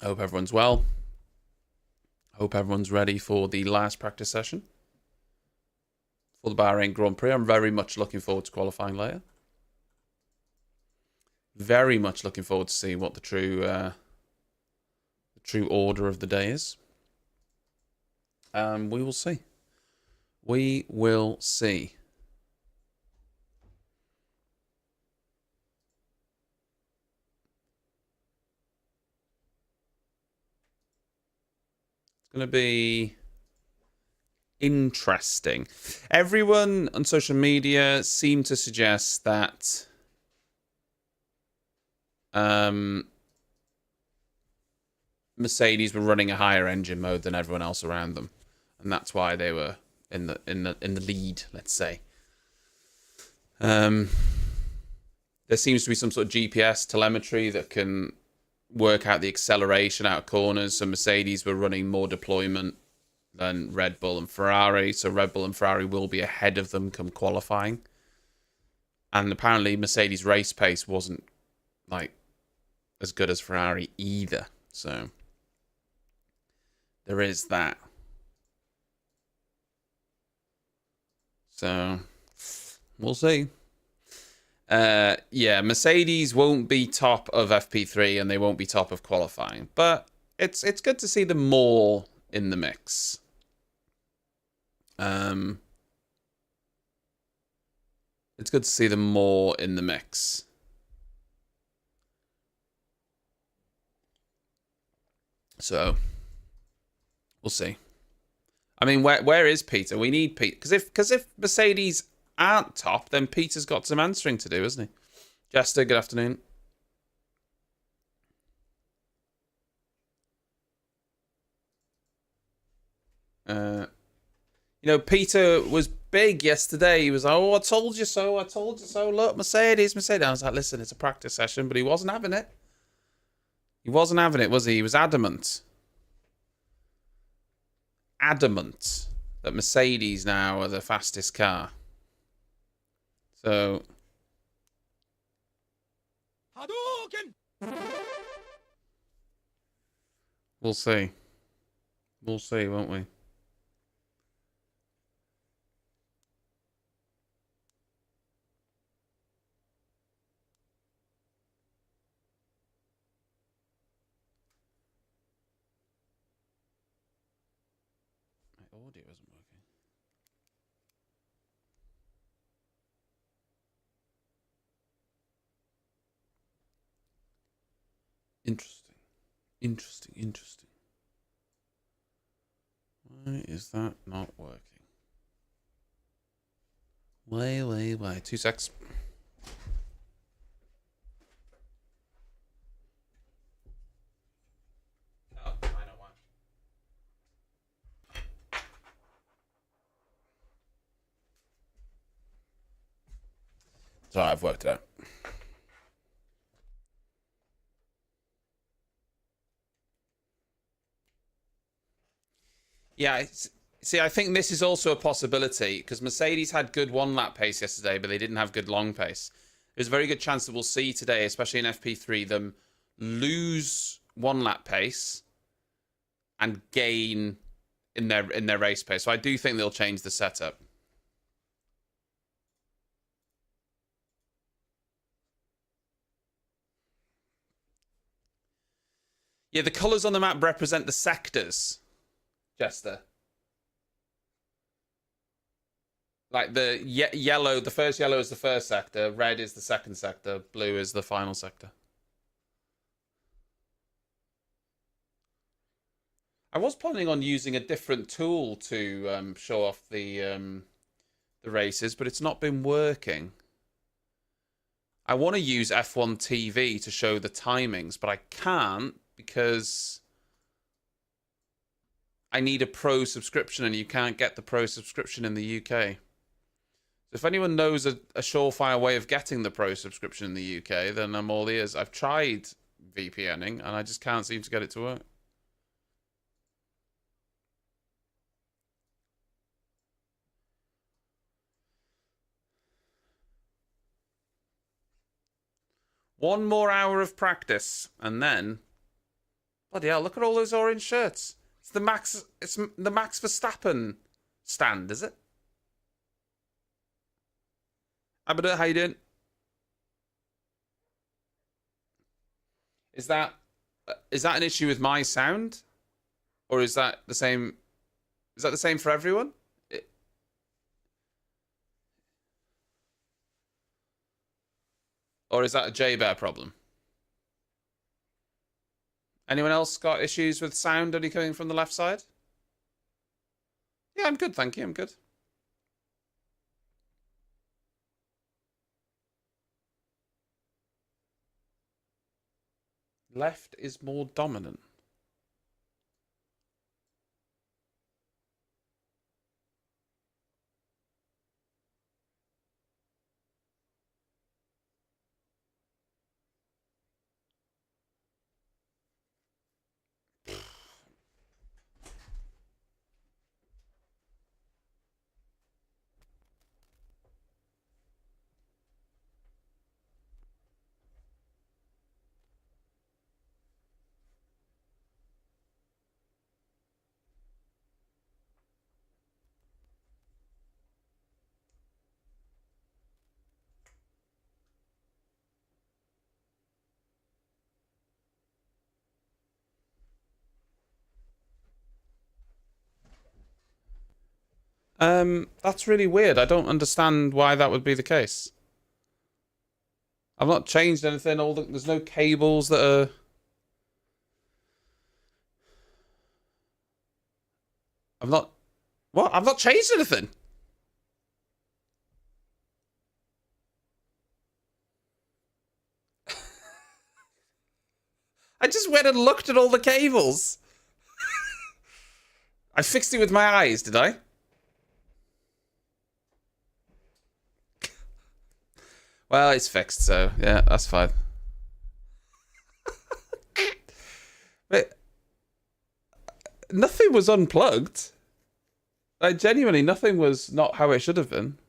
I hope everyone's well. Hope everyone's ready for the last practice session for the Bahrain Grand Prix. I'm very much looking forward to qualifying later. Very much looking forward to seeing what the true order of the day is. We will see. We will see. It's going to be interesting. Everyone on social media seemed to suggest that Mercedes were running a higher engine mode than everyone else around them, and that's why they were in the lead. Let's say. There seems to be some sort of GPS telemetry that can work out the acceleration out of corners. So Mercedes were running more deployment than Red Bull and Ferrari. So Red Bull and Ferrari will be ahead of them come qualifying. And apparently Mercedes race pace wasn't like as good as Ferrari either. So there is that. So we'll see. Yeah, Mercedes won't be top of FP3 and they won't be top of qualifying, but it's good to see them more in the mix. It's good to see them more in the mix. So we'll see. I mean, where is Peter? We need Pete because if Mercedes aren't top, then Peter's got some answering to do, hasn't he? Jester, good afternoon. Peter was big yesterday. He was like, "Oh, I told you so. I told you so. Look, Mercedes." I was like, "Listen, it's a practice session," but he wasn't having it. He wasn't having it, was he? He was adamant. Adamant that Mercedes now are the fastest car. So we'll see. We'll see, won't we? My audio isn't working. Interesting. Why is that not working? Wait. 2 secs. Oh, I know why. So I've worked it out. Yeah, see, I think this is also a possibility because Mercedes had good one lap pace yesterday, but they didn't have good long pace. There's a very good chance that we'll see today, especially in FP3, them lose one lap pace and gain in their race pace. So I do think they'll change the setup. Yeah, the colours on the map represent the sectors, Jester. Like the yellow, the first yellow is the first sector, red is the second sector, blue is the final sector. I was planning on using a different tool to show off the races, but it's not been working. I want to use F1 TV to show the timings, but I can't because I need a pro subscription and you can't get the pro subscription in the UK. So if anyone knows a surefire way of getting the pro subscription in the UK, then I'm all ears. I've tried VPNing and I just can't seem to get it to work. One more hour of practice and then Bloody hell, look at all those orange shirts. It's the Max Verstappen stand, is it? Abada, how you doing? Is that an issue with my sound? Or is that the same? Is that the same for everyone? Or is that a J-Bear problem? Anyone else got issues with sound only coming from the left side? Yeah, I'm good, thank you. I'm good. Left is more dominant. That's really weird. I don't understand why that would be the case. I've not changed anything. There's no cables that are... I've not... What? I've not changed anything. I just went and looked at all the cables. I fixed it with my eyes, did I? Well, it's fixed, so yeah, that's fine. But nothing was unplugged. Like, genuinely, nothing was not how it should have been.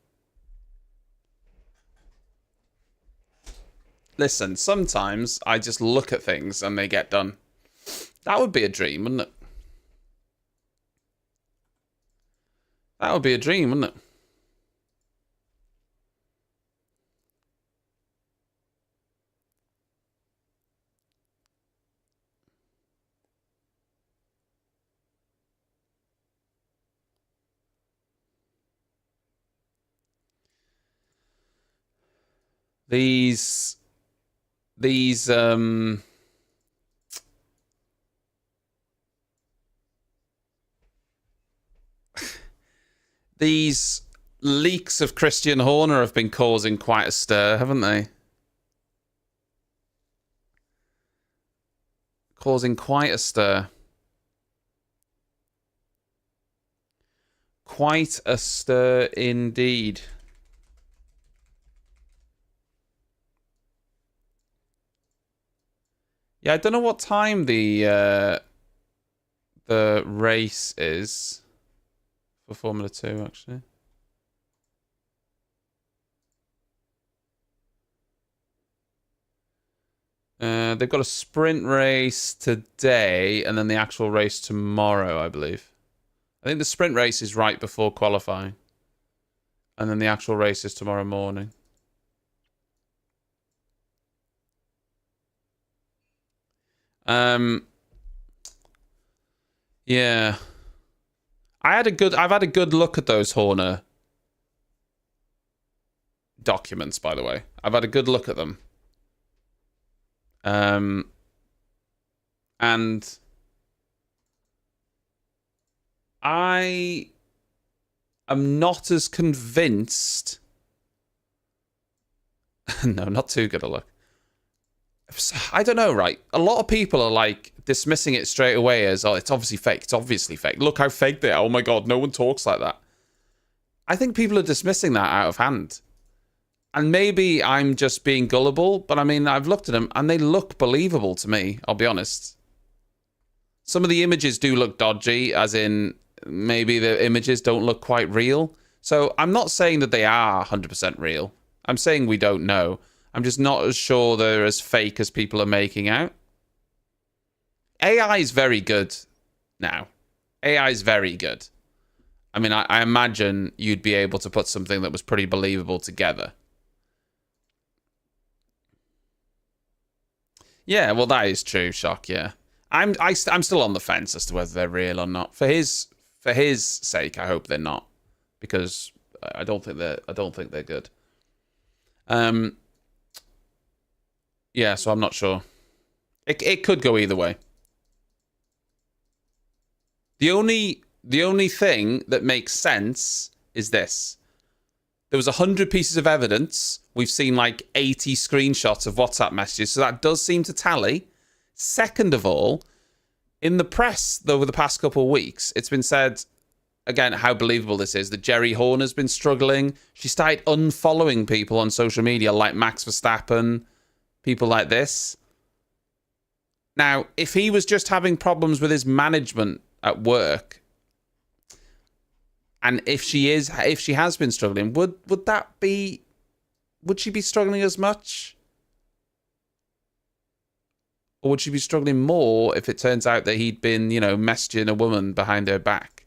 Listen, sometimes I just look at things and they get done. That would be a dream, wouldn't it? That would be a dream, wouldn't it? These these leaks of Christian Horner have been causing quite a stir, haven't they? Causing quite a stir. Quite a stir indeed. Yeah, I don't know what time the race is for Formula 2, actually. They've got a sprint race today and then the actual race tomorrow, I believe. I think the sprint race is right before qualifying. And then the actual race is tomorrow morning. Yeah. I've had a good look at those Horner documents, by the way. I've had a good look at them. And I am not as convinced. No, not too good a look. I don't know, right? A lot of people are like dismissing it straight away as, oh, it's obviously fake. It's obviously fake. Look how fake they are. Oh my God, no one talks like that. I think people are dismissing that out of hand. And maybe I'm just being gullible, but I mean, I've looked at them and they look believable to me, I'll be honest. Some of the images do look dodgy, as in maybe the images don't look quite real. So I'm not saying that they are 100% real. I'm saying we don't know. I'm just not as sure they're as fake as people are making out. AI is very good now. AI is very good. I mean, I imagine you'd be able to put something that was pretty believable together. Yeah, well, that is true, Shock, yeah. I'm still on the fence as to whether they're real or not. For his sake, I hope they're not, because I don't think they're good. Yeah, so I'm not sure. It could go either way. The only thing that makes sense is this. There was 100 pieces of evidence. We've seen like 80 screenshots of WhatsApp messages, so that does seem to tally. Second of all, in the press over the past couple of weeks, it's been said, again, how believable this is, that Jerry Horner's been struggling. She started unfollowing people on social media like Max Verstappen, people like this. Now, if he was just having problems with his management at work, and if she has been struggling, would she be struggling as much? Or would she be struggling more if it turns out that he'd been, messaging a woman behind her back?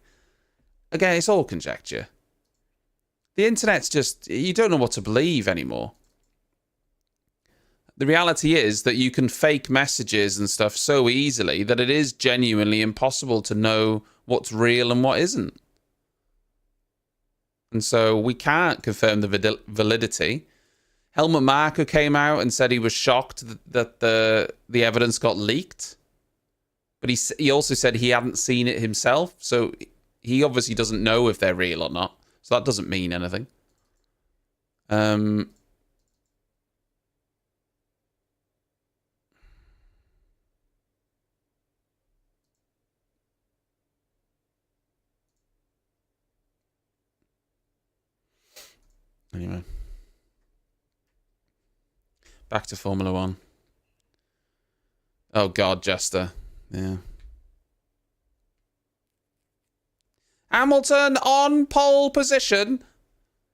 Again, it's all conjecture. The internet's just, you don't know what to believe anymore. The reality is that you can fake messages and stuff so easily that it is genuinely impossible to know what's real and what isn't. And so we can't confirm the validity. Helmut Marko came out and said he was shocked that the evidence got leaked. But he also said he hadn't seen it himself. So he obviously doesn't know if they're real or not. So that doesn't mean anything. Anyway. Back to Formula One. Oh, God, Jester. Yeah. Hamilton on pole position.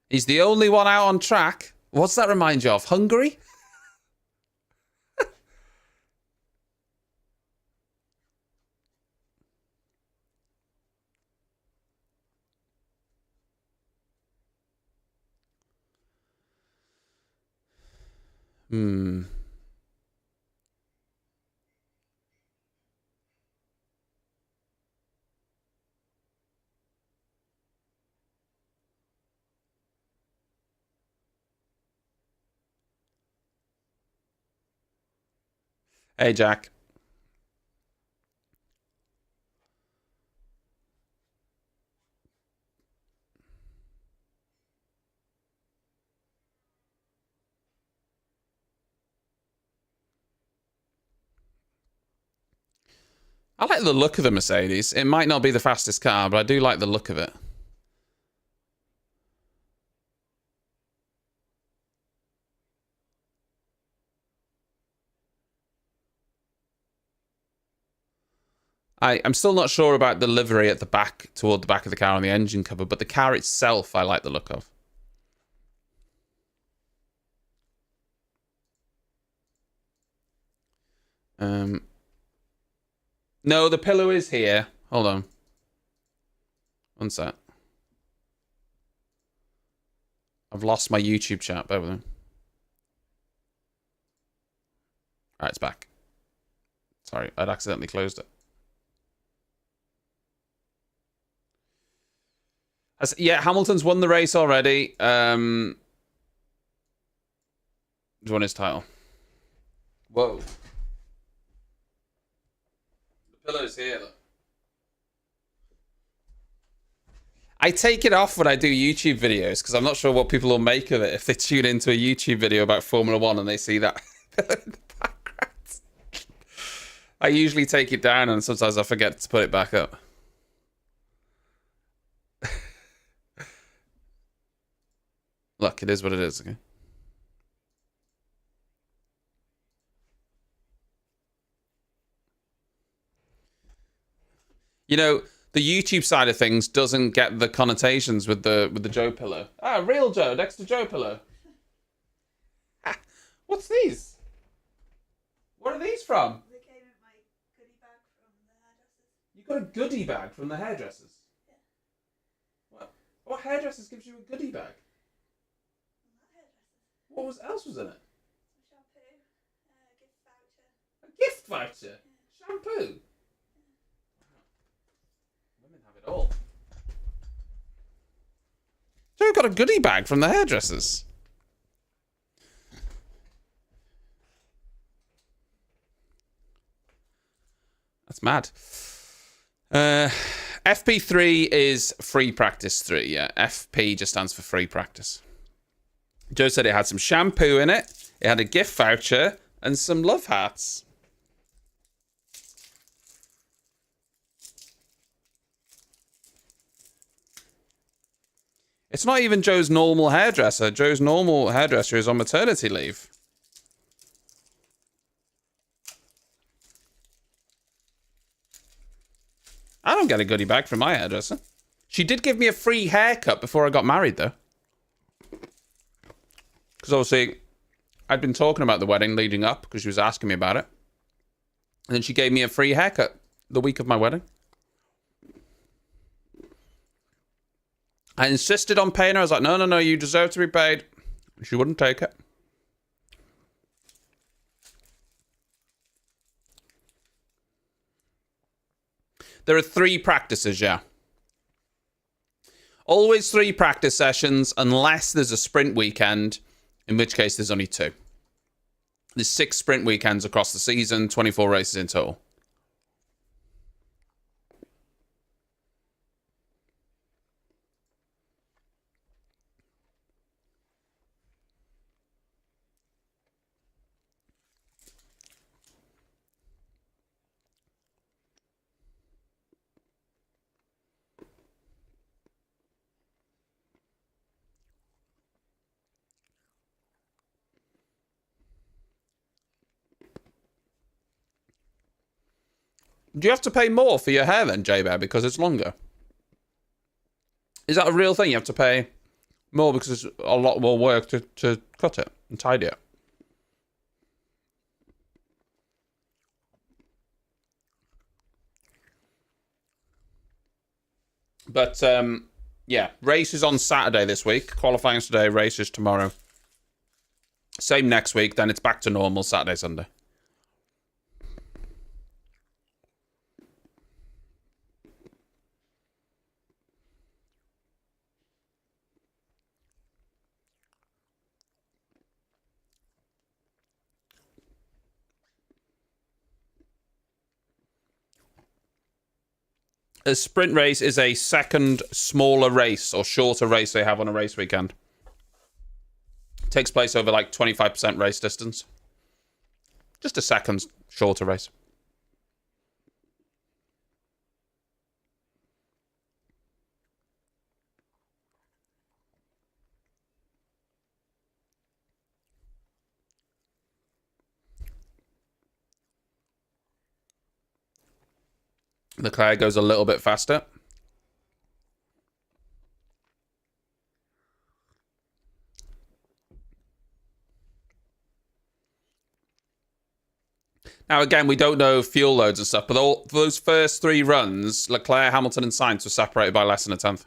He's the only one out on track. What's that remind you of? Hungary? Hey, Jack. I like the look of the Mercedes. It might not be the fastest car, but I do like the look of it. I'm still not sure about the livery at the back, toward the back of the car on the engine cover, but the car itself I like the look of. No, the pillow is here. Hold on. One sec. I've lost my YouTube chat. Bear with me. Alright, it's back. Sorry, I'd accidentally closed it. Yeah, Hamilton's won the race already. He's won his title. Whoa. The pillow's here, look. I take it off when I do YouTube videos because I'm not sure what people will make of it if they tune into a YouTube video about Formula One and they see that pillow in the background. I usually take it down and sometimes I forget to put it back up. Look, it is what it is, okay? You know, the YouTube side of things doesn't get the connotations with the Joe pillow. Ah, real Joe next to Joe pillow. What's these? What are these from? They came in my goodie bag got a goodie bag from the hairdressers. Yeah. What hairdressers gives you a goodie bag? What else was in it? Shampoo, gift voucher. A gift voucher? Yeah. Shampoo? Yeah. Women have it all. Joe got a goodie bag from the hairdressers. That's mad. FP3 is free practice 3, yeah. FP just stands for free practice. Joe said it had some shampoo in it, it had a gift voucher, and some love hearts. It's not even Joe's normal hairdresser. Joe's normal hairdresser is on maternity leave. I don't get a goodie bag from my hairdresser. She did give me a free haircut before I got married, though. Because obviously, I'd been talking about the wedding leading up because she was asking me about it. And then she gave me a free haircut the week of my wedding. I insisted on paying her. I was like, no, you deserve to be paid. She wouldn't take it. There are 3 practices, yeah. Always 3 practice sessions unless there's a sprint weekend, in which case there's only 2. There's 6 sprint weekends across the season, 24 races in total. Do you have to pay more for your hair then, J-Bear, because it's longer? Is that a real thing? You have to pay more because it's a lot more work to cut it and tidy it? But, yeah, races on Saturday this week. Qualifying today, races tomorrow. Same next week, then it's back to normal Saturday, Sunday. A sprint race is a second smaller race or shorter race they have on a race weekend. It takes place over like 25% race distance. Just a second shorter race. Leclerc goes a little bit faster. Now, again, we don't know fuel loads and stuff, but for those first 3 runs, Leclerc, Hamilton, and Sainz were separated by less than a tenth.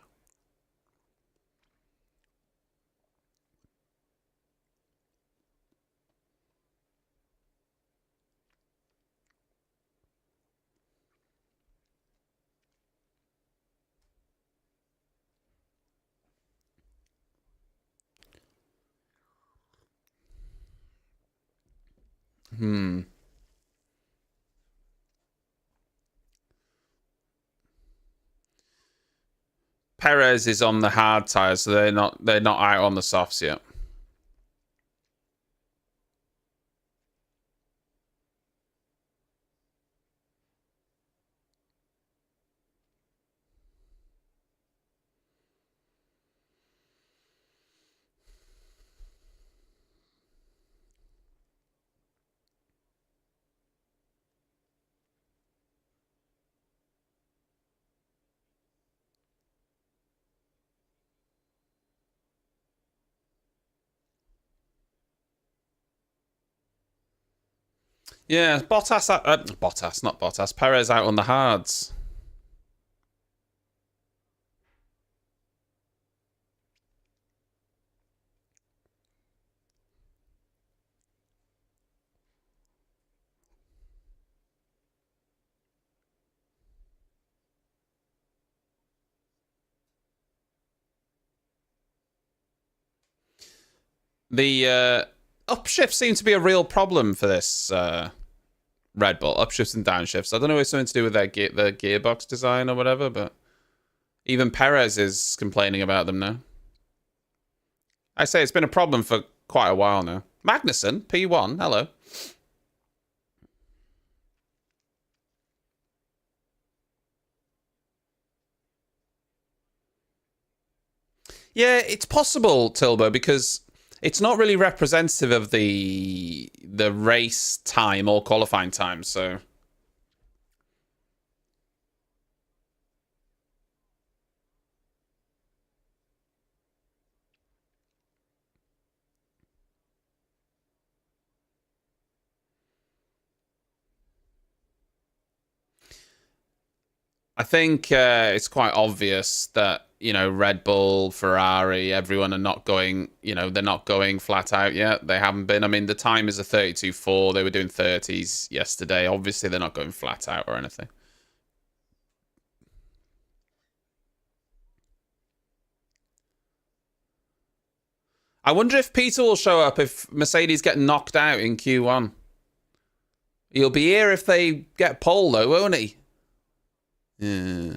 Perez is on the hard tyres, so they're not out on the softs yet. Yeah, Perez out on the hards. The upshift seems to be a real problem for this Red Bull. Upshifts and downshifts. I don't know if it's something to do with their gearbox design or whatever, but even Perez is complaining about them now. I say it's been a problem for quite a while now. Magnussen, P1, hello. Yeah, it's possible, Tilbo, because it's not really representative of the race time or qualifying time, so... I think it's quite obvious that, you know, Red Bull, Ferrari, everyone are not going, you know, they're not going flat out yet. They haven't been. I mean, the time is a 32.4. They were doing 30s yesterday. Obviously, they're not going flat out or anything. I wonder if Peter will show up if Mercedes get knocked out in Q1. He'll be here if they get pole, though, won't he? Yeah.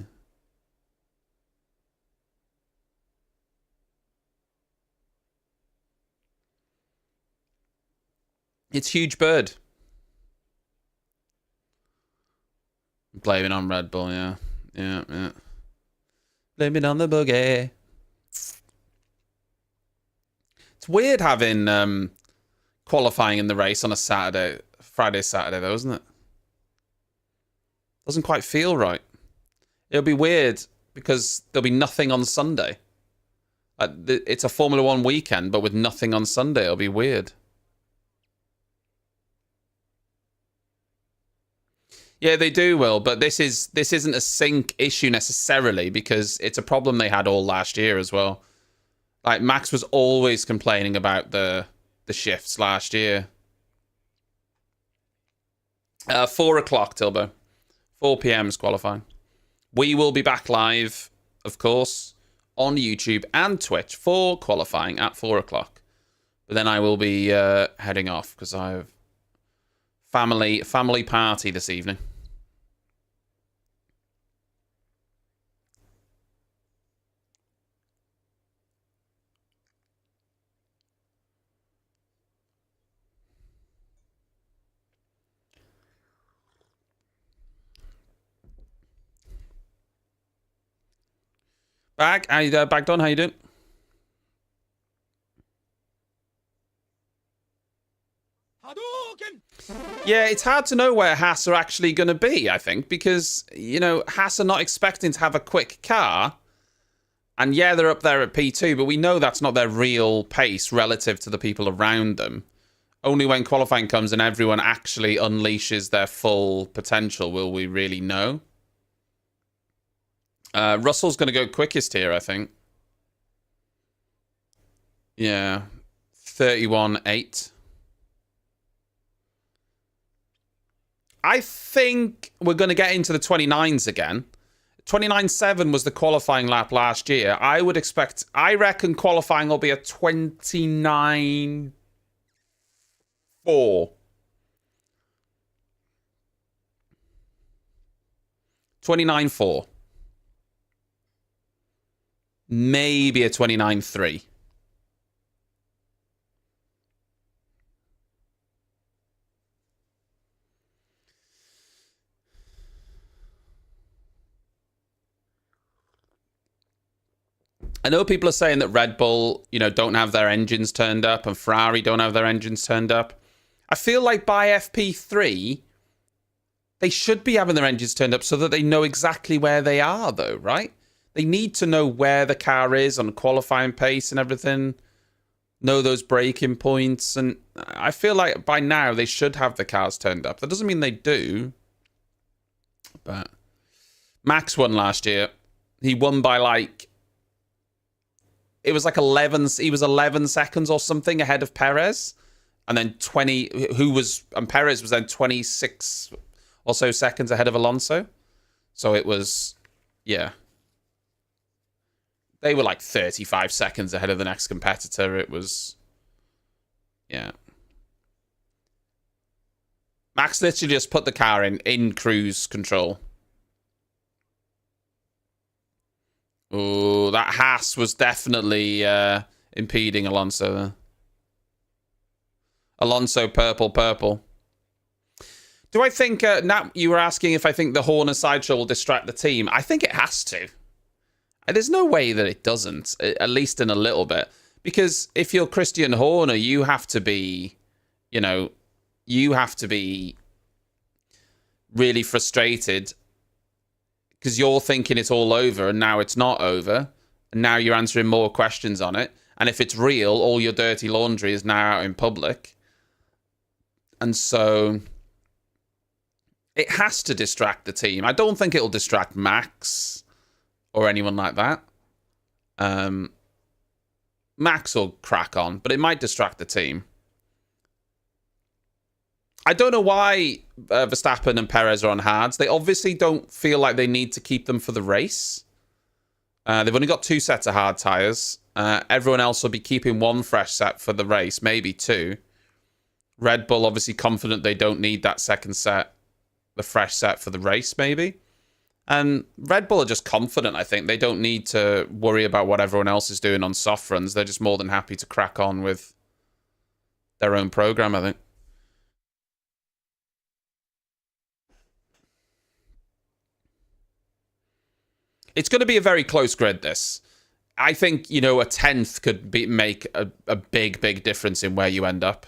It's Huge Bird. Blaming on Red Bull, yeah. Yeah. Blaming on the boogie. It's weird having qualifying in the race on a Saturday, Saturday, though, isn't it? Doesn't quite feel right. It'll be weird because there'll be nothing on Sunday. It's a Formula One weekend, but with nothing on Sunday, it'll be weird. Yeah, they do, Will, but this isn't a sync issue necessarily because it's a problem they had all last year as well. Like Max was always complaining about the shifts last year. 4 o'clock, Tilbo. 4 p.m. is qualifying. We will be back live, of course, on YouTube and Twitch for qualifying at 4 o'clock. But then I will be heading off because I have family party this evening. Bagdon, how you doing? Yeah, it's hard to know where Haas are actually going to be, I think, because, you know, Haas are not expecting to have a quick car. And yeah, they're up there at P2, but we know that's not their real pace relative to the people around them. Only when qualifying comes and everyone actually unleashes their full potential will we really know. Russell's going to go quickest here, I think. Yeah, 31.8. I think we're going to get into the 29s again. 29.7 was the qualifying lap last year. I reckon qualifying will be a 29.4. 29.4. Maybe a 29.3. I know people are saying that Red Bull, you know, don't have their engines turned up and Ferrari don't have their engines turned up. I feel like by FP3, they should be having their engines turned up so that they know exactly where they are, though, right? They need to know where the car is on qualifying pace and everything. Know those braking points. And I feel like by now they should have the cars turned up. That doesn't mean they do. But Max won last year. He won by like... It was like 11... He was 11 seconds or something ahead of Perez. And then 20... And Perez was then 26 or so seconds ahead of Alonso. So it was... Yeah. They were like 35 seconds ahead of the next competitor. It was Yeah. Max literally just put the car in cruise control. Oh, that Haas was definitely impeding Alonso. Alonso, purple. Do I think, Nat, you were asking if I think the Horner sideshow will distract the team. I think it has to. There's no way that it doesn't, at least in a little bit. Because if you're Christian Horner, you have to be, really frustrated because you're thinking it's all over and now it's not over. And now you're answering more questions on it. And if it's real, all your dirty laundry is now out in public. And so it has to distract the team. I don't think it'll distract Max or anyone like that. Max will crack on, but it might distract the team. I don't know why Verstappen and Perez are on Hadz. They obviously don't feel like they need to keep them for the race. They've only got 2 sets of hard tyres. Everyone else will be keeping 1 fresh set for the race, maybe 2. Red Bull obviously confident they don't need that second set, the fresh set for the race, maybe. And Red Bull are just confident, I think. They don't need to worry about what everyone else is doing on soft runs. They're just more than happy to crack on with their own program, I think. It's going to be a very close grid, this. I think, a 10th could make a big difference in where you end up.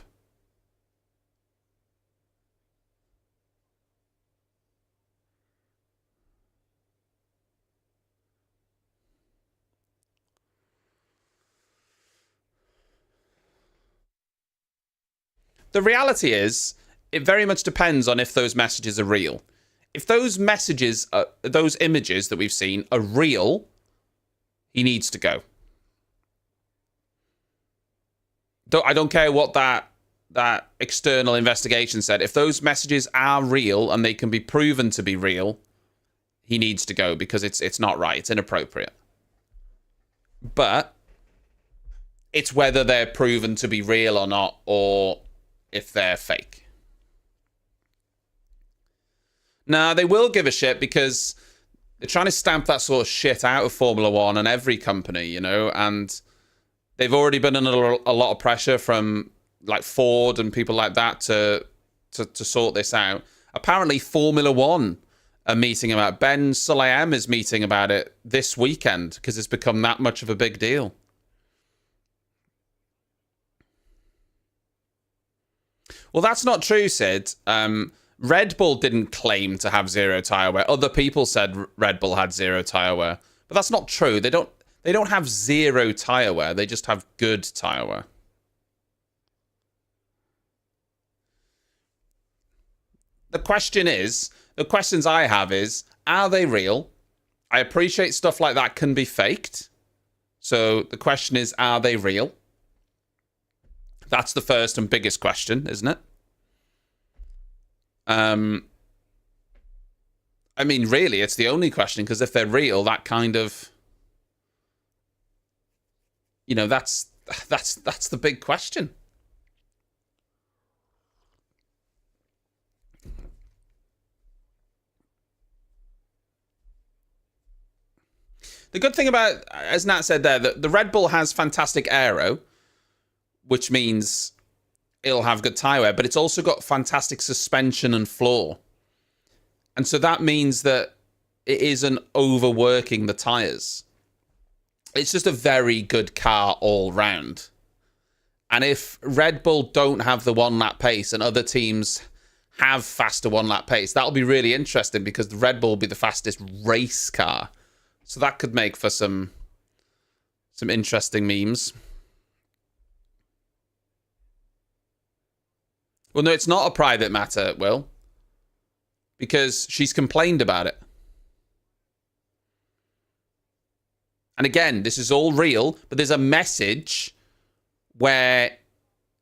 The reality is, it very much depends on if those messages are real. If those messages, those images that we've seen are real, he needs to go. I don't care what that external investigation said. If those messages are real and they can be proven to be real, he needs to go because it's not right. It's inappropriate. But it's whether they're proven to be real or not, or if they're fake. Nah, they will give a shit because they're trying to stamp that sort of shit out of Formula One and every company, and they've already been under a lot of pressure from like Ford and people like that to sort this out. Apparently, Formula One are meeting about it. Ben Sulayem is meeting about it this weekend because it's become that much of a big deal. Well, that's not true, Sid. Red Bull didn't claim to have 0 tyre wear. Other people said Red Bull had 0 tyre wear. But that's not true. They don't have 0 tyre wear. They just have good tyre wear. The questions I have is, are they real? I appreciate stuff like that can be faked. So the question is, are they real? That's the first and biggest question, isn't it? I mean, really, it's the only question, because if they're real, that kind of, that's the big question. The good thing about, as Nat said there, that the Red Bull has fantastic aero, which means it'll have good tyre wear, but it's also got fantastic suspension and floor. And so that means that it isn't overworking the tyres. It's just a very good car all round. And if Red Bull don't have the 1-lap pace and other teams have faster 1-lap pace, that'll be really interesting because the Red Bull will be the fastest race car. So that could make for some interesting memes. Well, no, it's not a private matter, Will. Because she's complained about it. And again, this is all real, but there's a message where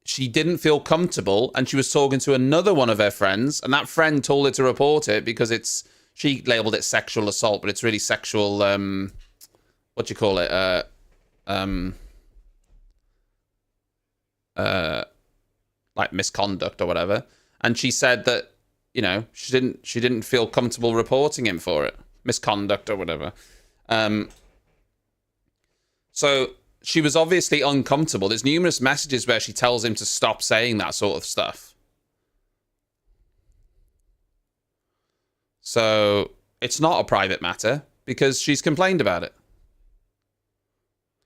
she didn't feel comfortable and she was talking to another one of her friends, and that friend told her to report it because she labeled it sexual assault, but it's really sexual, what do you call it? like misconduct or whatever. And she said that, you know, she didn't feel comfortable reporting him for it, misconduct or whatever. So she was obviously uncomfortable. There's numerous messages where she tells him to stop saying that sort of stuff. So it's not a private matter because she's complained about it.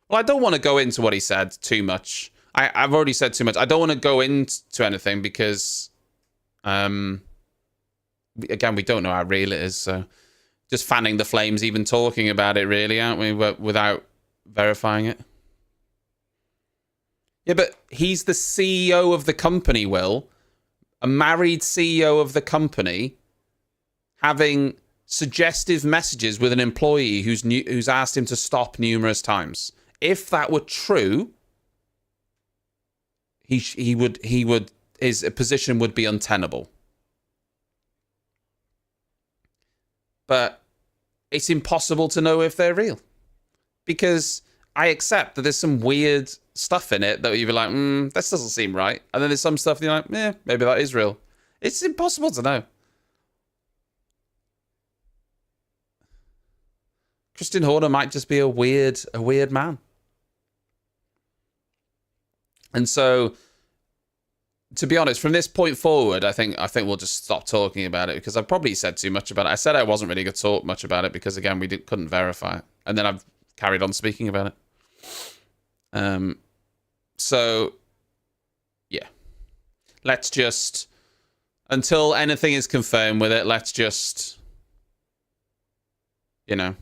Well, I don't want to go into what he said too much. I've already said too much. I don't want to go into anything because, again, we don't know how real it is. So just fanning the flames, even talking about it, really, aren't we? Without verifying it. Yeah, but he's the CEO of the company, Will. A married CEO of the company having suggestive messages with an employee who's asked him to stop numerous times. If that were true, his position would be untenable. But it's impossible to know if they're real. Because I accept that there's some weird stuff in it that you're like, this doesn't seem right. And then there's some stuff that you're like, yeah, maybe that is real. It's impossible to know. Christian Horner might just be a weird man. And so, to be honest, from this point forward, I think we'll just stop talking about it because I've probably said too much about it. I said I wasn't really going to talk much about it because, again, couldn't verify it. And then I've carried on speaking about it. So, yeah. Let's just, until anything is confirmed with it, let's just, you know,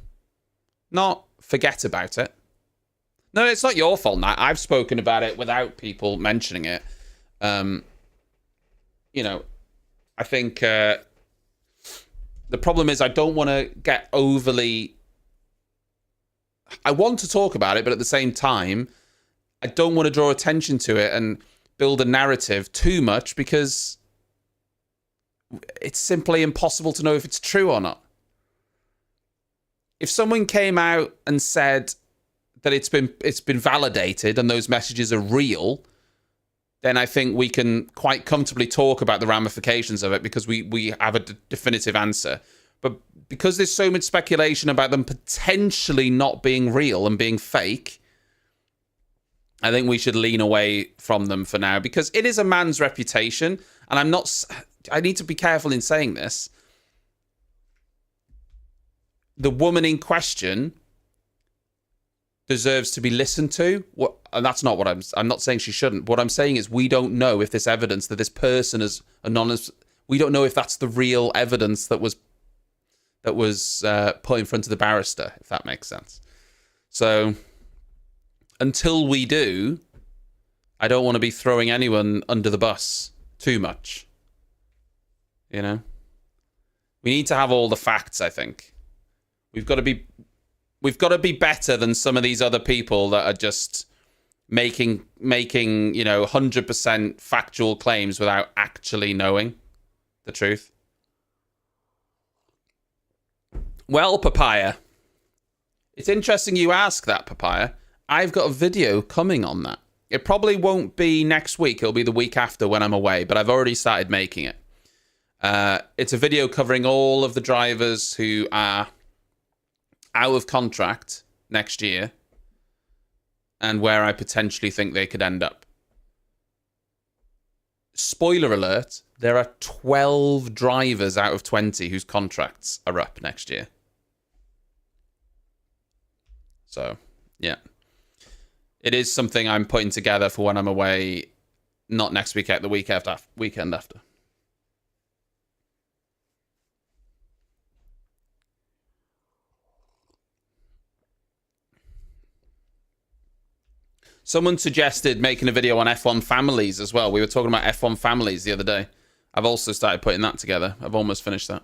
not forget about it. No, it's not your fault, Nat. I've spoken about it without people mentioning it. You know, I think the problem is I don't want to get overly... I want to talk about it, but at the same time, I don't want to draw attention to it and build a narrative too much because it's simply impossible to know if it's true or not. If someone came out and said that it's been validated and those messages are real, then I think we can quite comfortably talk about the ramifications of it because we have a definitive answer. But because there's so much speculation about them potentially not being real and being fake, I think we should lean away from them for now because it is a man's reputation. And I need to be careful in saying this. The woman in question deserves to be listened to. And that's not what I'm not saying she shouldn't. What I'm saying is we don't know if this evidence that this person is anonymous, we don't know if that's the real evidence that was put in front of the barrister, if that makes sense. So until we do, I don't want to be throwing anyone under the bus too much. You know? We need to have all the facts, I think. We've got to be better than some of these other people that are just making 100% factual claims without actually knowing the truth. Well, Papaya, it's interesting you ask that, Papaya. I've got a video coming on that. It probably won't be next week. It'll be the week after when I'm away, but I've already started making it. It's a video covering all of the drivers who are out of contract next year and where I potentially think they could end up. Spoiler alert, there are 12 drivers out of 20 whose contracts are up next year. So, yeah. It is something I'm putting together for when I'm away, not next weekend, the weekend after. Someone suggested making a video on F1 families as well. We were talking about F1 families the other day. I've also started putting that together. I've almost finished that.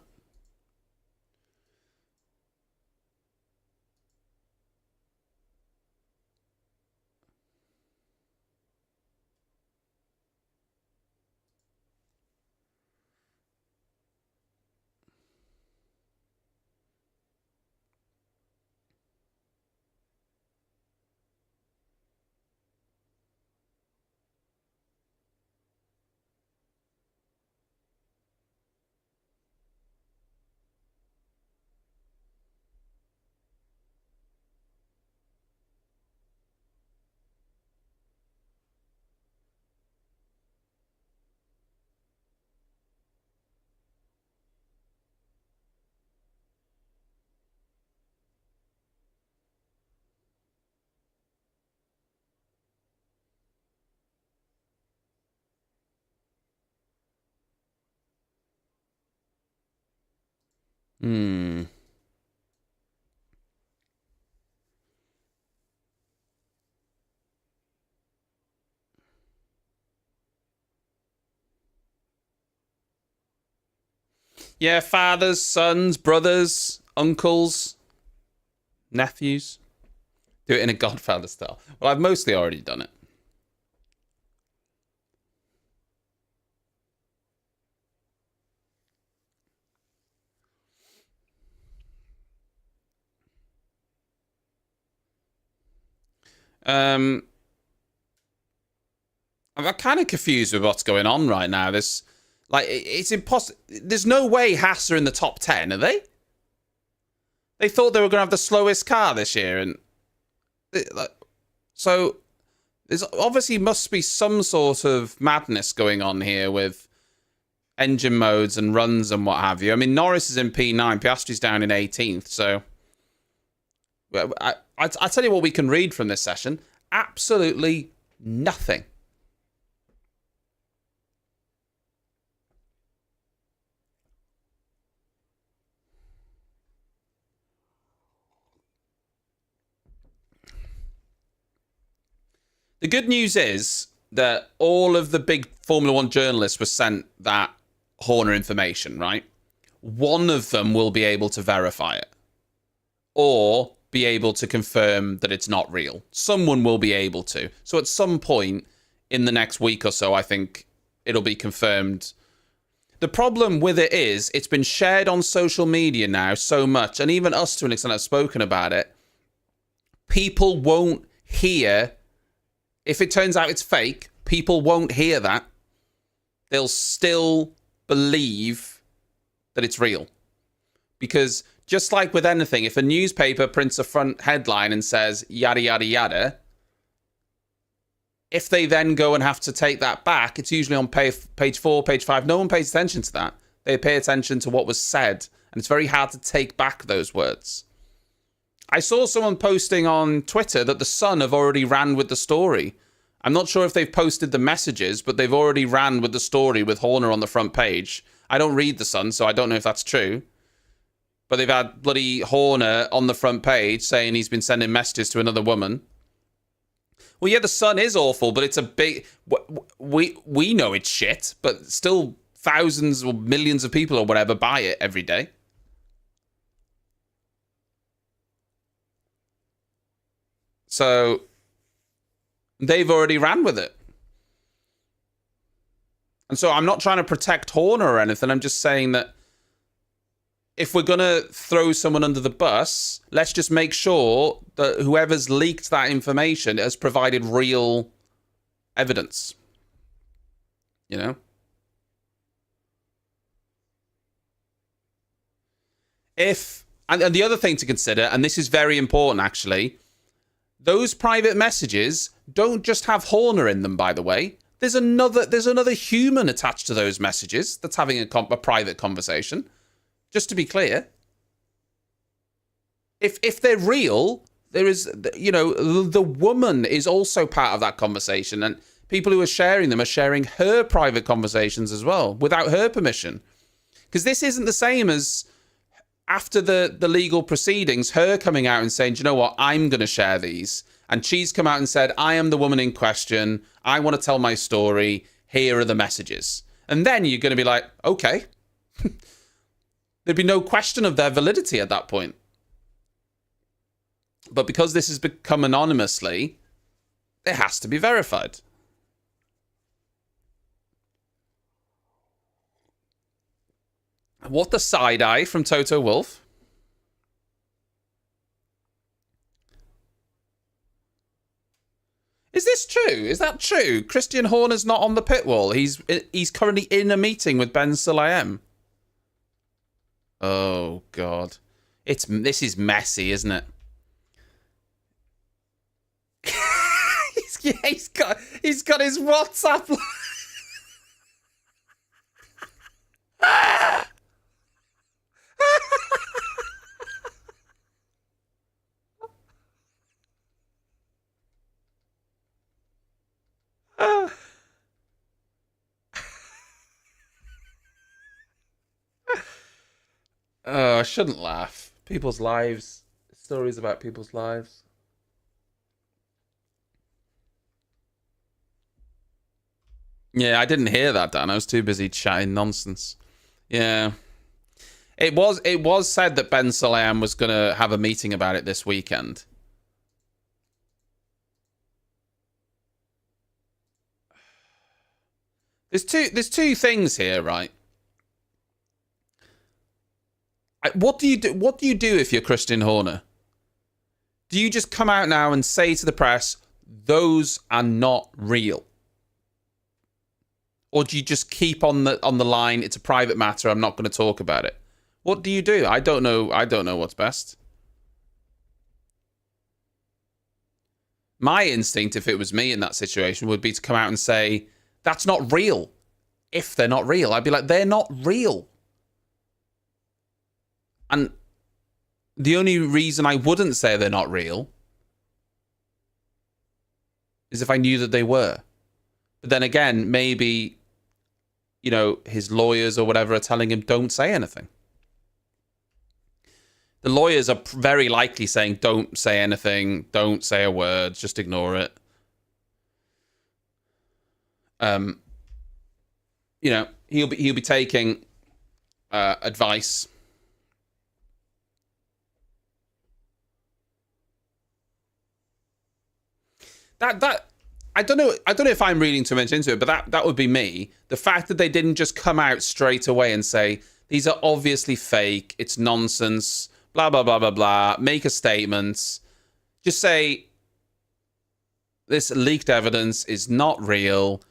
Hmm. Yeah, fathers, sons, brothers, uncles, nephews. Do it in a Godfather style. Well, I've mostly already done it. Um, I'm kind of confused with what's going on right now. It's impossible. There's no way Haas are in the top 10, are they? They thought they were going to have the slowest car this year, and so there's obviously must be some sort of madness going on here with engine modes and runs and what have you. I mean, Norris is in P9, Piastri's down in 18th, so I tell you what we can read from this session. Absolutely nothing. The good news is that all of the big Formula One journalists were sent that Horner information, right? One of them will be able to verify it or be able to confirm that it's not real. Someone will be able to. So at some point in the next week or so, I think it'll be confirmed. The problem with it is it's been shared on social media now so much, and even us to an extent have spoken about it. People won't hear. If it turns out it's fake, people won't hear that. They'll still believe that it's real. Because just like with anything, if a newspaper prints a front headline and says yada, yada, yada, if they then go and have to take that back, it's usually on page 4, page 5. No one pays attention to that. They pay attention to what was said. And it's very hard to take back those words. I saw someone posting on Twitter that The Sun have already ran with the story. I'm not sure if they've posted the messages, but they've already ran with the story with Horner on the front page. I don't read The Sun, so I don't know if that's true. But they've had bloody Horner on the front page saying he's been sending messages to another woman. Well, yeah, The Sun is awful, but it's a big... We know it's shit, but still thousands or millions of people or whatever buy it every day. So they've already ran with it. And so I'm not trying to protect Horner or anything. I'm just saying that if we're going to throw someone under the bus, let's just make sure that whoever's leaked that information has provided real evidence. You know? And the other thing to consider, and this is very important actually, those private messages don't just have Horner in them, by the way. There's another human attached to those messages that's having a private conversation. Just to be clear. If they're real, there is, the woman is also part of that conversation, and people who are sharing them are sharing her private conversations as well, without her permission. Because this isn't the same as after the legal proceedings, her coming out and saying, do you know what, I'm going to share these. And she's come out and said, I am the woman in question. I want to tell my story. Here are the messages. And then you're going to be like, okay. There'd be no question of their validity at that point. But because this has become anonymously, it has to be verified. What the side eye from Toto Wolff? Is this true? Is that true? Christian Horner's not on the pit wall. He's currently in a meeting with Ben Sulayem. Oh God, this is messy, isn't it? He's got his WhatsApp. Oh, I shouldn't laugh. People's lives, stories about people's lives. Yeah, I didn't hear that, Dan. I was too busy chatting nonsense. Yeah. It was said that Ben Sulayem was gonna have a meeting about it this weekend. There's two things here, right? What do you do? What do you do if you're Christian Horner? Do you just come out now and say to the press, those are not real? Or do you just keep on the line, it's a private matter, I'm not going to talk about it? What do you do? I don't know. I don't know what's best. My instinct, if it was me in that situation, would be to come out and say, that's not real. If they're not real, I'd be like, they're not real. And the only reason I wouldn't say they're not real is if I knew that they were. But then again, maybe, you know, his lawyers or whatever are telling him, don't say anything. The lawyers are very likely saying, don't say anything, don't say a word, just ignore it. You know, he'll be taking advice. That I don't know if I'm reading too much into it, but that would be me. The fact that they didn't just come out straight away and say, these are obviously fake, it's nonsense, blah, blah, blah, blah, blah, make a statement. Just say, this leaked evidence is not real,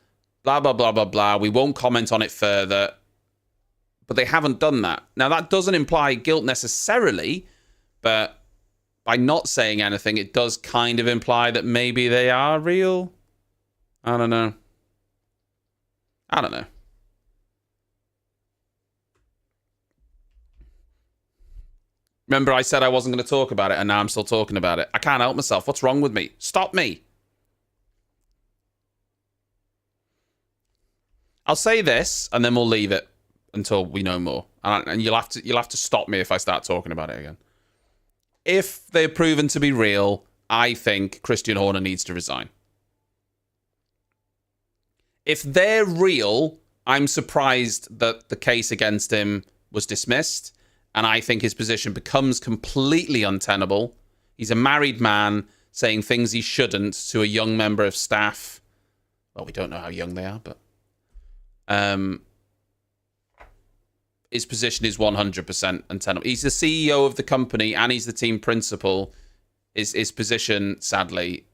blah, blah, blah, blah, blah. We won't comment on it further. But they haven't done that. Now, that doesn't imply guilt necessarily, but by not saying anything, it does kind of imply that maybe they are real. I don't know. Remember, I said I wasn't going to talk about it, and now I'm still talking about it. I can't help myself. What's wrong with me? Stop me. I'll say this, and then we'll leave it until we know more. And you'll have to stop me if I start talking about it again. If they're proven to be real, I think Christian Horner needs to resign. If they're real, I'm surprised that the case against him was dismissed. And I think his position becomes completely untenable. He's a married man saying things he shouldn't to a young member of staff. Well, we don't know how young they are, but his position is 100% untenable. He's the CEO of the company and he's the team principal. His position, sadly,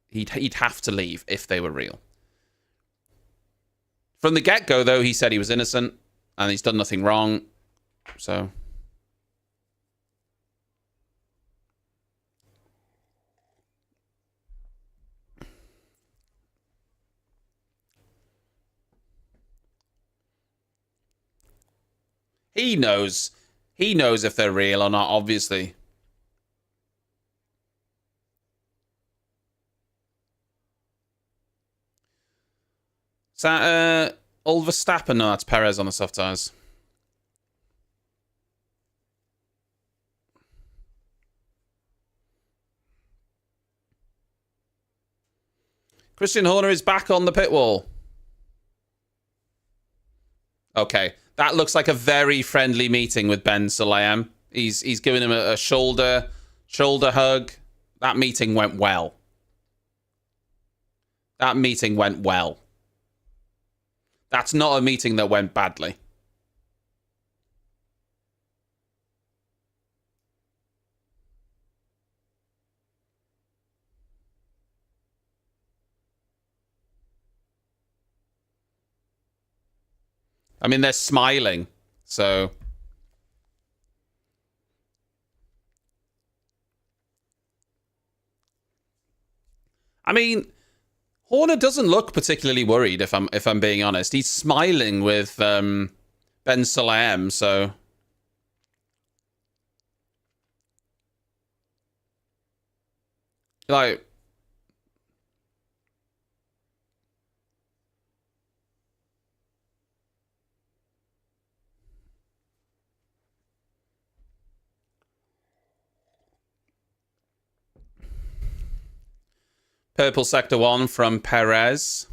he'd have to leave if they were real. From the get-go, though, he said he was innocent and he's done nothing wrong. So he knows if they're real or not, obviously. Is that Verstappen? No, that's Perez on the soft tires. Christian Horner is back on the pit wall. Okay, that looks like a very friendly meeting with Ben Sulayem. He's giving him a shoulder hug. That meeting went well. That meeting went well. That's not a meeting that went badly. I mean, they're smiling, so I mean, Horner doesn't look particularly worried. If I'm being honest, he's smiling with Ben Sulayem. So like, Purple sector 1 from Perez.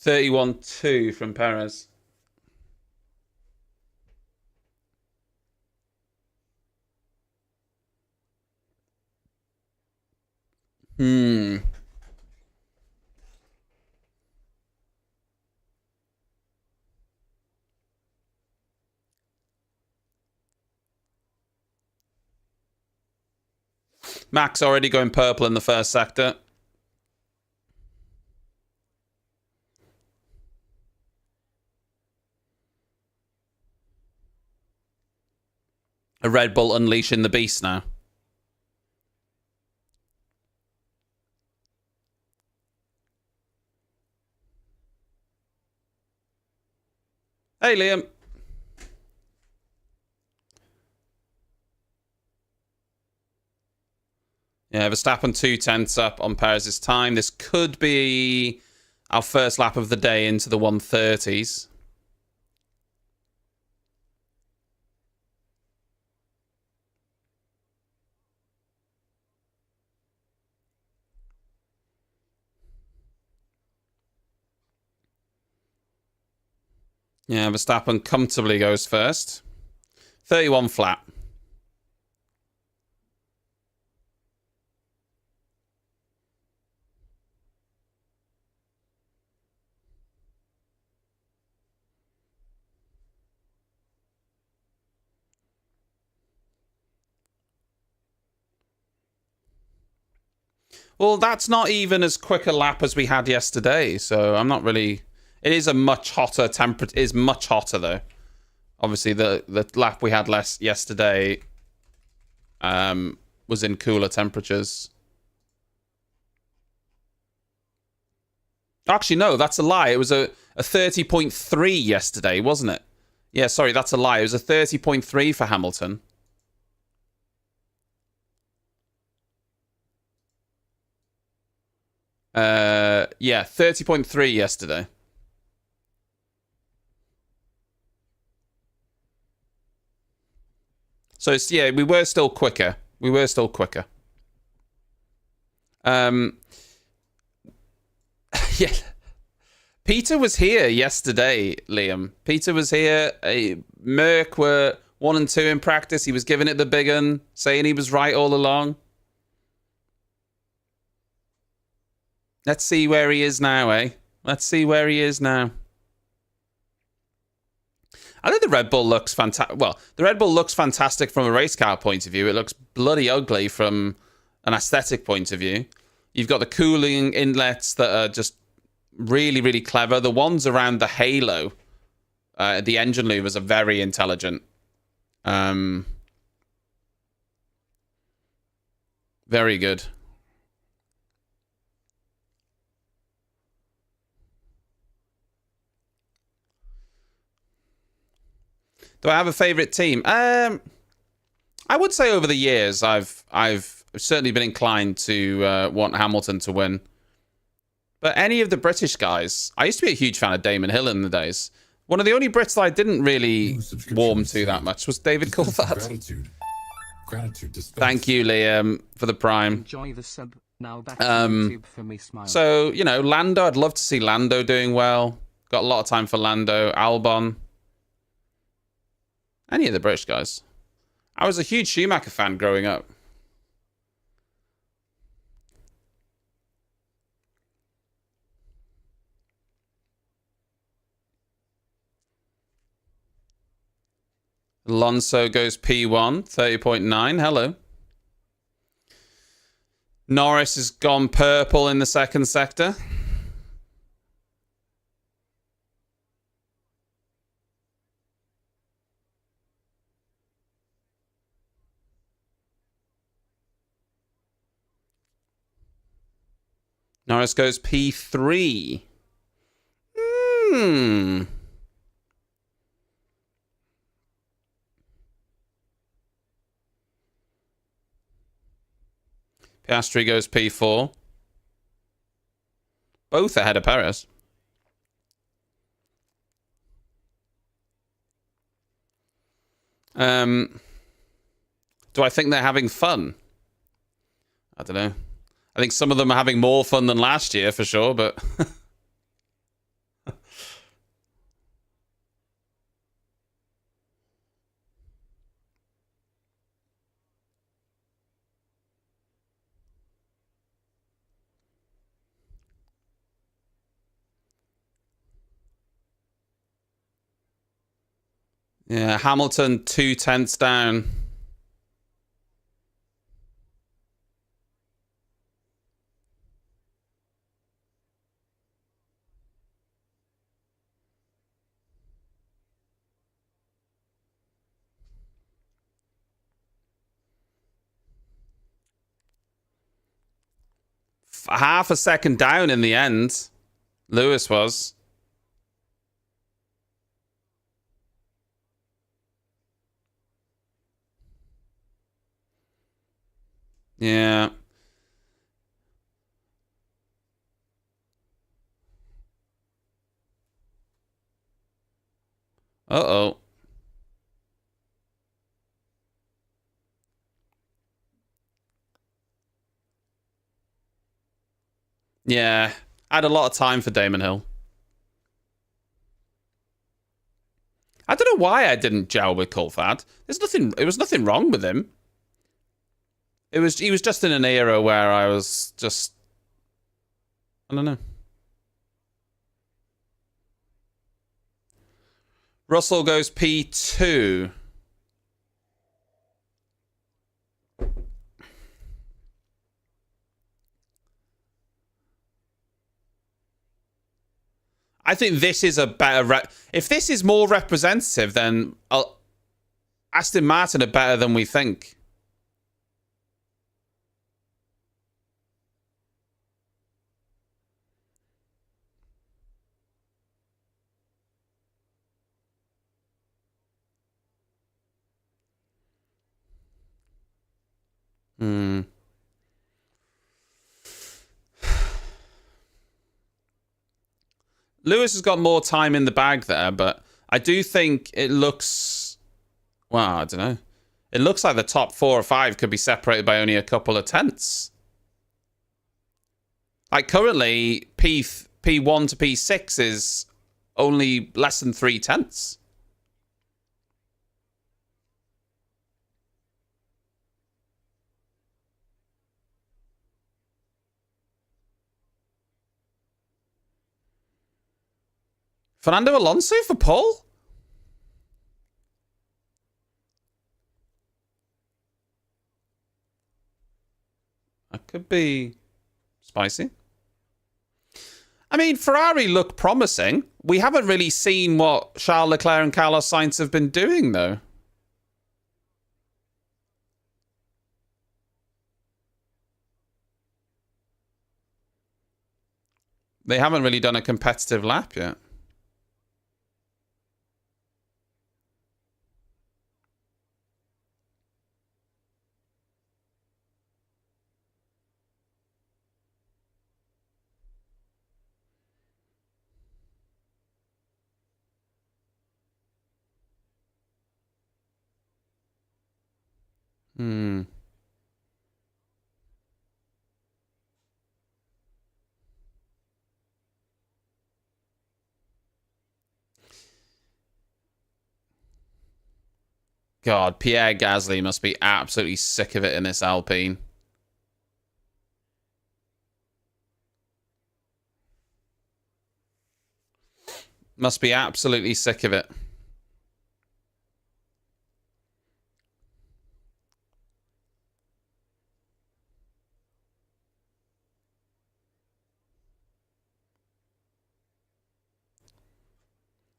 $31.2 from Perez. Max already going purple in the first sector. A Red Bull unleashing the beast now. Hey, Liam. Yeah, Verstappen 2/10 up on Perez's time. This could be our first lap of the day into the 130s. Yeah, Verstappen comfortably goes first. 31 flat. Well, that's not even as quick a lap as we had yesterday, so I'm not really... It is a much hotter temperature. It is much hotter, though. Obviously, the lap we had yesterday was in cooler temperatures. Actually, no, that's a lie. It was a 30.3 yesterday, wasn't it? Yeah, sorry, that's a lie. It was a 30.3 for Hamilton. Yeah, 30.3 yesterday. So it's, yeah, we were still quicker. We were still quicker. Yeah. Peter was here yesterday, Liam. Peter was here. Merck were 1 and 2 in practice. He was giving it the big un, saying he was right all along. Let's see where he is now, eh? Let's see where he is now. I think the Red Bull looks fantastic. Well, the Red Bull looks fantastic from a race car point of view. It looks bloody ugly from an aesthetic point of view. You've got the cooling inlets that are just really, really clever. The ones around the halo, the engine louvers are very intelligent. Very good. Do I have a favorite team? I would say over the years, I've certainly been inclined to want Hamilton to win. But any of the British guys, I used to be a huge fan of Damon Hill in the days. One of the only Brits that I didn't really warm to that much was David Coulthard. Gratitude. Thank you, Liam, for the Prime. Enjoy the sub. Now back to YouTube for me, smile. So, you know, Lando, I'd love to see Lando doing well. Got a lot of time for Lando. Albon. Any of the British guys. I was a huge Schumacher fan growing up. Alonso goes P1, 30.9. Hello. Norris has gone purple in the second sector. Norris goes P3. Piastri goes P4. Both ahead of Perez. Do I think they're having fun? I don't know. I think some of them are having more fun than last year for sure, but... yeah, Hamilton 2/10 down. Half a second down in the end. Lewis was. Yeah. Uh-oh. Yeah. I had a lot of time for Damon Hill. I don't know why I didn't gel with Coulthard. There was nothing wrong with him. He was just in an era where I was just, I don't know. Russell goes P2. I think this is a better... if this is more representative, then Aston Martin are better than we think. Lewis has got more time in the bag there, but I do think it looks... well, I don't know. It looks like the top 4 or 5 could be separated by only a couple of tenths. Like currently, P1 to P6 is only less than 3 tenths. Fernando Alonso for pole? That could be spicy. I mean, Ferrari look promising. We haven't really seen what Charles Leclerc and Carlos Sainz have been doing, though. They haven't really done a competitive lap yet. God, Pierre Gasly must be absolutely sick of it in this Alpine. Must be absolutely sick of it.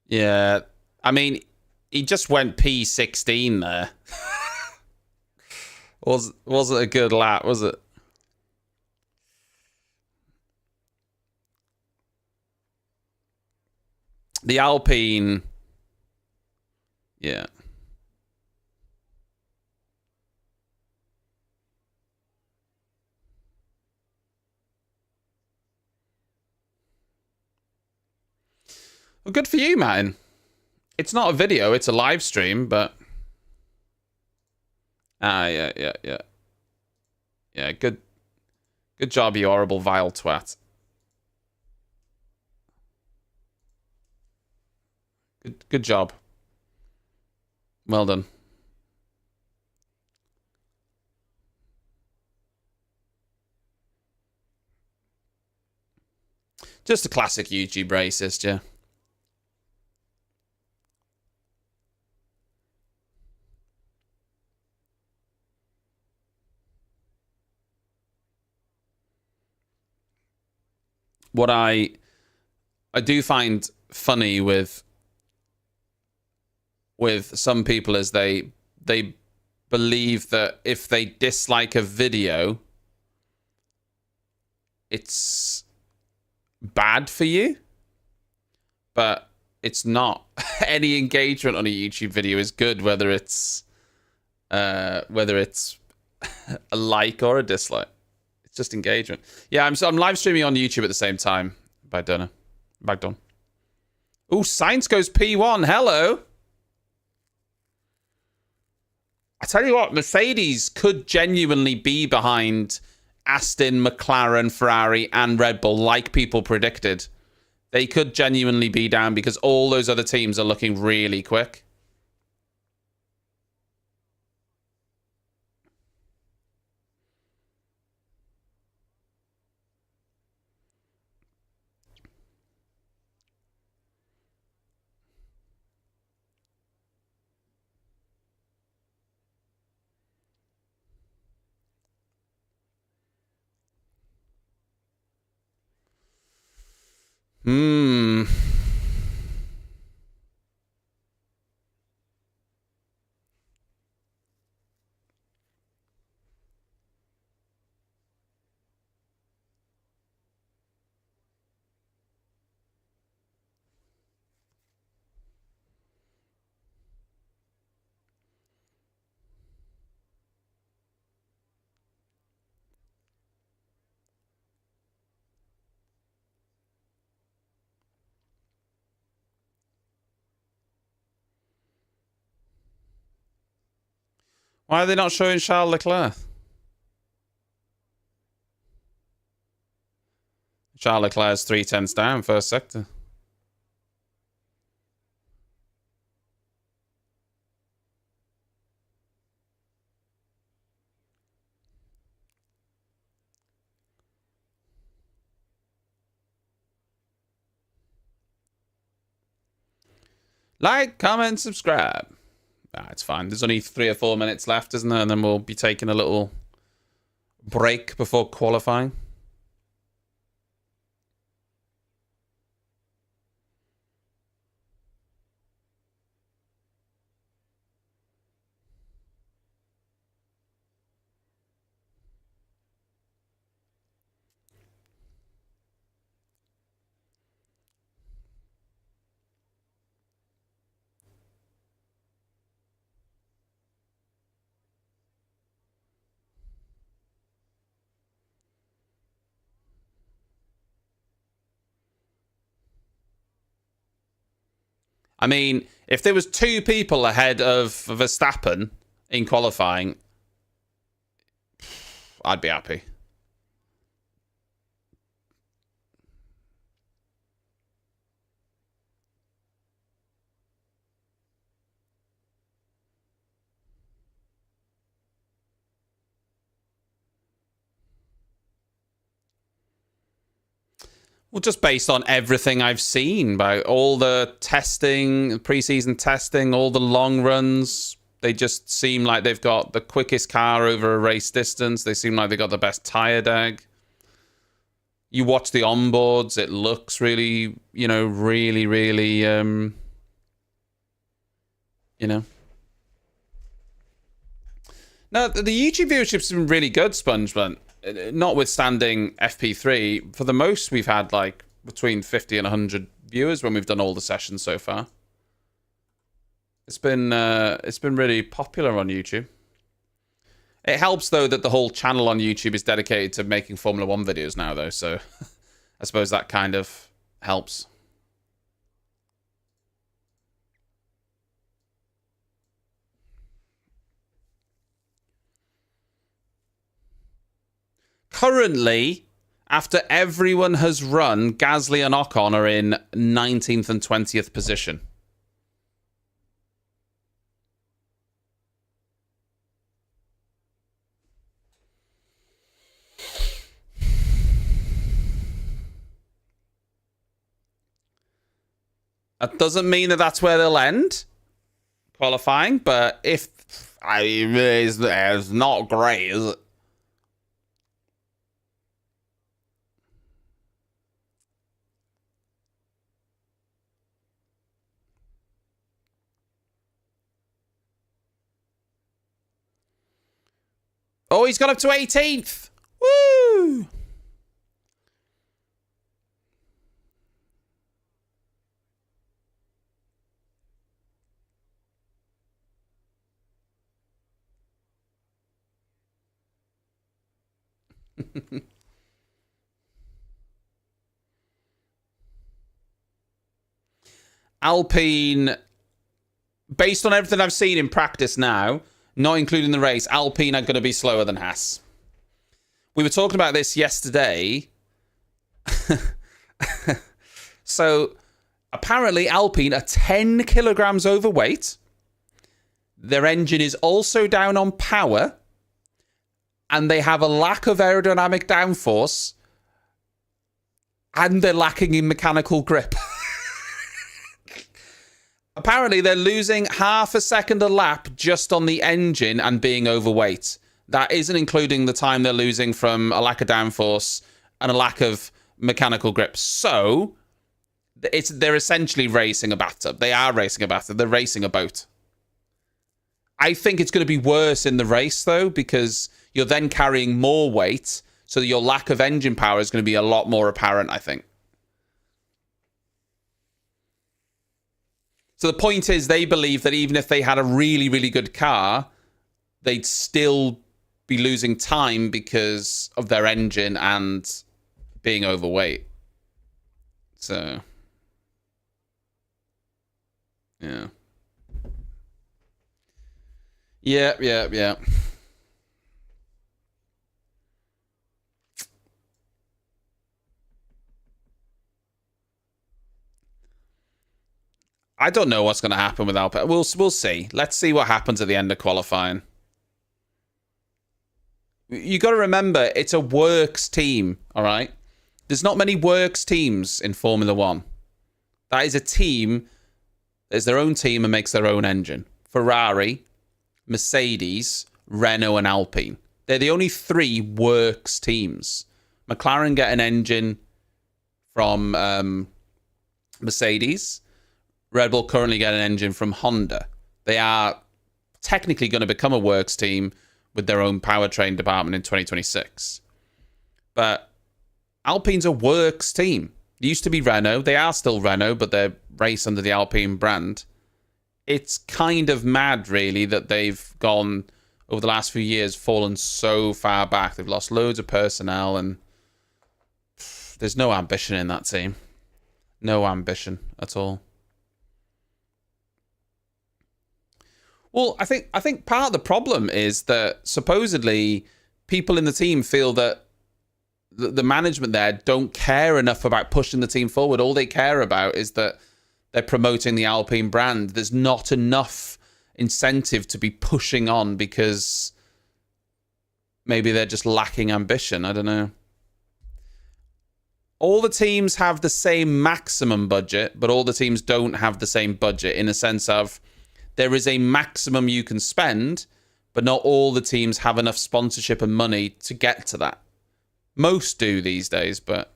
Yeah, I mean, he just went P16 there. Wasn't a good lap, was it? The Alpine, yeah. Well, good for you, Martin. It's not a video, it's a live stream, but... yeah. Yeah, good job, you horrible, vile twat. Good job. Well done. Just a classic YouTube racist, yeah. What I do find funny with some people is they believe that if they dislike a video, it's bad for you, but it's not. Any engagement on a YouTube video is good, whether it's a like or a dislike. It's just engagement. Yeah, I'm live streaming on YouTube at the same time. Bagdon. Oh, Sainz goes P1. Hello. I tell you what, Mercedes could genuinely be behind Aston, McLaren, Ferrari, and Red Bull, like people predicted. They could genuinely be down because all those other teams are looking really quick. Why are they not showing Charles Leclerc? Charles Leclerc's 3 tenths down, first sector. Like, comment, subscribe. It's fine. There's only 3 or 4 minutes left, isn't there? And then we'll be taking a little break before qualifying. I mean, if there was 2 people ahead of Verstappen in qualifying, I'd be happy. Well, just based on everything I've seen, by all the testing, preseason testing, all the long runs, they just seem like they've got the quickest car over a race distance. They seem like they got the best tire dag. You watch the onboards, it looks really, really, No, the YouTube viewership's been really good, Spongeman. Notwithstanding FP3, for the most we've had like between 50 and 100 viewers when we've done all the sessions so far. It's been really popular on YouTube. It helps though that the whole channel on YouTube is dedicated to making Formula 1 videos now though, so I suppose that kind of helps. Currently, after everyone has run, Gasly and Ocon are in 19th and 20th position. That doesn't mean that that's where they'll end qualifying, but it's not great, is it? Oh, he's got up to 18th. Woo! Alpine, based on everything I've seen in practice now, not including the race, Alpine are going to be slower than Haas. We were talking about this yesterday. So, apparently Alpine are 10 kilograms overweight. Their engine is also down on power. And they have a lack of aerodynamic downforce. And they're lacking in mechanical grip. Apparently, they're losing half a second a lap just on the engine and being overweight. That isn't including the time they're losing from a lack of downforce and a lack of mechanical grip. So, they're essentially racing a bathtub. They are racing a bathtub. They're racing a boat. I think it's going to be worse in the race, though, because you're then carrying more weight, so your lack of engine power is going to be a lot more apparent, I think. So the point is, they believe that even if they had a really, really good car, they'd still be losing time because of their engine and being overweight. So, yeah. Yeah. I don't know what's going to happen with Alpine. We'll see. Let's see what happens at the end of qualifying. You got to remember, it's a works team, all right? There's not many works teams in Formula 1. That is a team that is their own team and makes their own engine. Ferrari, Mercedes, Renault, and Alpine. They're the only three works teams. McLaren get an engine from Mercedes. Red Bull currently get an engine from Honda. They are technically going to become a works team with their own powertrain department in 2026. But Alpine's a works team. It used to be Renault. They are still Renault, but they race under the Alpine brand. It's kind of mad, really, that they've gone, over the last few years, fallen so far back. They've lost loads of personnel, and there's no ambition in that team. No ambition at all. Well, I think part of the problem is that supposedly people in the team feel that the management there don't care enough about pushing the team forward. All they care about is that they're promoting the Alpine brand. There's not enough incentive to be pushing on because maybe they're just lacking ambition. I don't know. All the teams have the same maximum budget, but all the teams don't have the same budget in a sense of there is a maximum you can spend, but not all the teams have enough sponsorship and money to get to that. Most do these days, but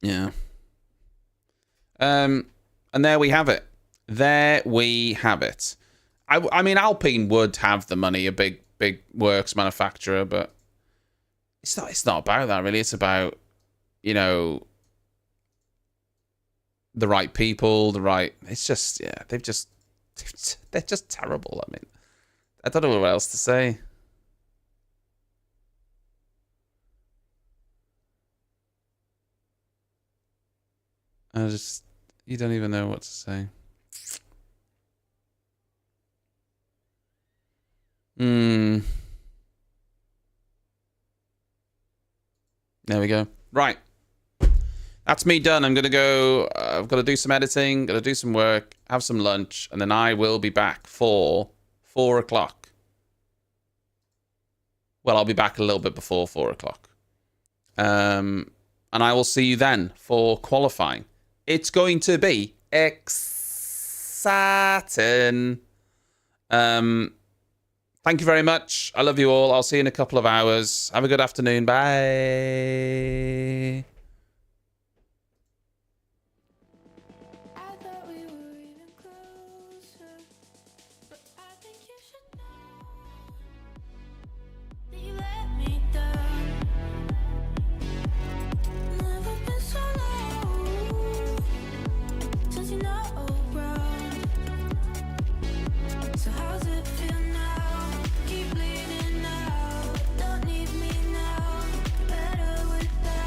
yeah. And there we have it. There we have it. I mean, Alpine would have the money, a big works manufacturer, but It's not about that really. It's about, you know, the right people, it's just, yeah, they're just terrible. I mean, I don't know what else to say. You don't even know what to say. There we go. Right. That's me done. I'm going to go. I've got to do some editing, got to do some work, have some lunch, and then I will be back for 4 o'clock. Well, I'll be back a little bit before 4 o'clock. And I will see you then for qualifying. It's going to be exciting. Thank you very much. I love you all. I'll see you in a couple of hours. Have a good afternoon. Bye.